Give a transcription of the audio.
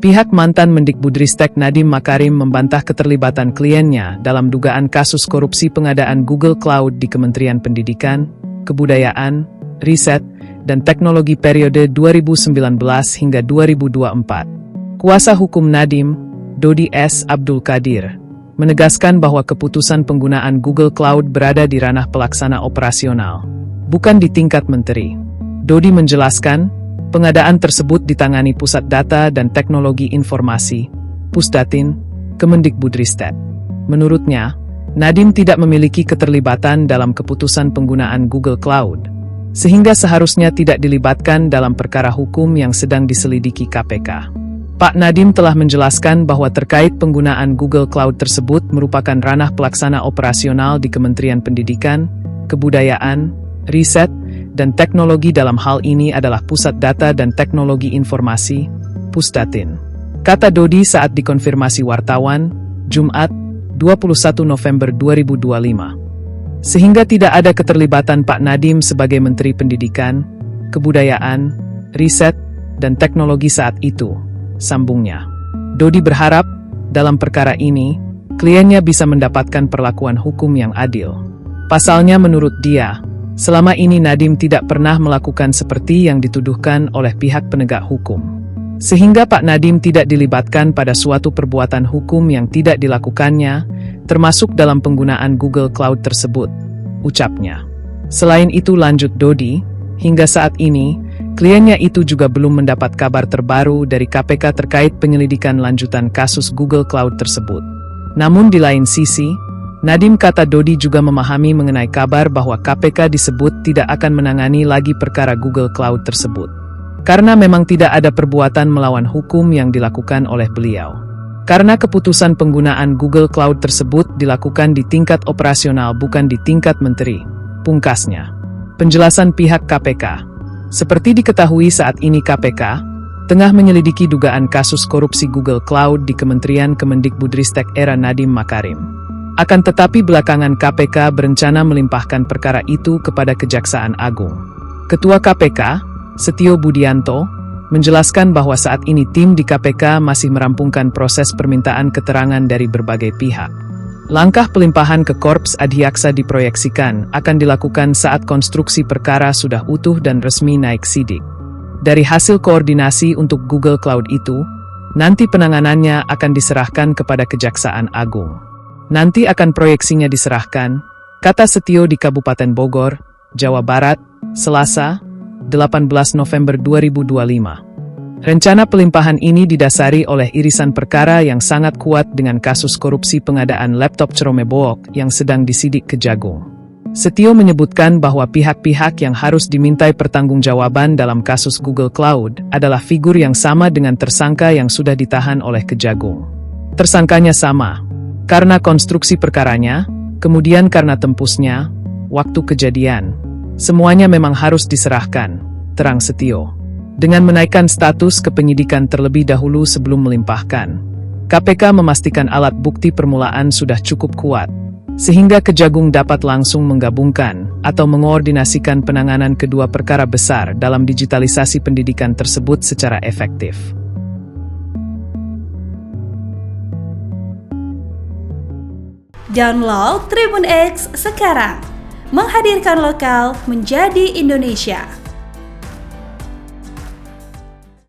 Pihak mantan Mendikbudristek Nadiem Makarim membantah keterlibatan kliennya dalam dugaan kasus korupsi pengadaan Google Cloud di Kementerian Pendidikan, Kebudayaan, Riset, dan Teknologi periode 2019 hingga 2024. Kuasa hukum Nadiem, Dodi S. Abdul Qadir, menegaskan bahwa keputusan penggunaan Google Cloud berada di ranah pelaksana operasional, bukan di tingkat menteri. Dodi menjelaskan, pengadaan tersebut ditangani Pusat Data dan Teknologi Informasi, Pusdatin, Kemendikbudristek. Menurutnya, Nadiem tidak memiliki keterlibatan dalam keputusan penggunaan Google Cloud, sehingga seharusnya tidak dilibatkan dalam perkara hukum yang sedang diselidiki KPK. Pak Nadiem telah menjelaskan bahwa terkait penggunaan Google Cloud tersebut merupakan ranah pelaksana operasional di Kementerian Pendidikan, Kebudayaan, Riset, dan Teknologi. Dalam hal ini adalah Pusat Data dan Teknologi Informasi, Pusdatin. Kata Dodi saat dikonfirmasi wartawan, Jumat, 21 November 2025. Sehingga tidak ada keterlibatan Pak Nadiem sebagai Menteri Pendidikan, Kebudayaan, Riset, dan Teknologi saat itu, sambungnya. Dodi berharap, dalam perkara ini, kliennya bisa mendapatkan perlakuan hukum yang adil. Pasalnya menurut dia, selama ini Nadiem tidak pernah melakukan seperti yang dituduhkan oleh pihak penegak hukum. Sehingga Pak Nadiem tidak dilibatkan pada suatu perbuatan hukum yang tidak dilakukannya, termasuk dalam penggunaan Google Cloud tersebut, ucapnya. Selain itu lanjut Dodi, hingga saat ini, kliennya itu juga belum mendapat kabar terbaru dari KPK terkait penyelidikan lanjutan kasus Google Cloud tersebut. Namun di lain sisi, Nadiem, kata Dodi, juga memahami mengenai kabar bahwa KPK disebut tidak akan menangani lagi perkara Google Cloud tersebut. Karena memang tidak ada perbuatan melawan hukum yang dilakukan oleh beliau. Karena keputusan penggunaan Google Cloud tersebut dilakukan di tingkat operasional bukan di tingkat menteri, pungkasnya. Penjelasan pihak KPK. Seperti diketahui saat ini KPK tengah menyelidiki dugaan kasus korupsi Google Cloud di Kementerian Kemendikbudristek era Nadiem Makarim. Akan tetapi belakangan KPK berencana melimpahkan perkara itu kepada Kejaksaan Agung. Ketua KPK, Setio Budianto, menjelaskan bahwa saat ini tim di KPK masih merampungkan proses permintaan keterangan dari berbagai pihak. Langkah pelimpahan ke Korps Adhiaksa diproyeksikan akan dilakukan saat konstruksi perkara sudah utuh dan resmi naik sidik. Dari hasil koordinasi untuk Google Cloud itu, nanti penanganannya akan diserahkan kepada Kejaksaan Agung. Nanti akan proyeksinya diserahkan, kata Setio di Kabupaten Bogor, Jawa Barat, Selasa, 18 November 2025. Rencana pelimpahan ini didasari oleh irisan perkara yang sangat kuat dengan kasus korupsi pengadaan laptop Ceromebook yang sedang disidik Kejagung. Setio menyebutkan bahwa pihak-pihak yang harus dimintai pertanggungjawaban dalam kasus Google Cloud adalah figur yang sama dengan tersangka yang sudah ditahan oleh Kejagung. Tersangkanya sama, karena konstruksi perkaranya, kemudian karena tempusnya, waktu kejadian, semuanya memang harus diserahkan, terang Setio. Dengan menaikkan status ke penyidikan terlebih dahulu sebelum melimpahkan, KPK memastikan alat bukti permulaan sudah cukup kuat, sehingga Kejagung dapat langsung menggabungkan atau mengoordinasikan penanganan kedua perkara besar dalam digitalisasi pendidikan tersebut secara efektif. Download Tribun X sekarang, menghadirkan lokal menjadi Indonesia.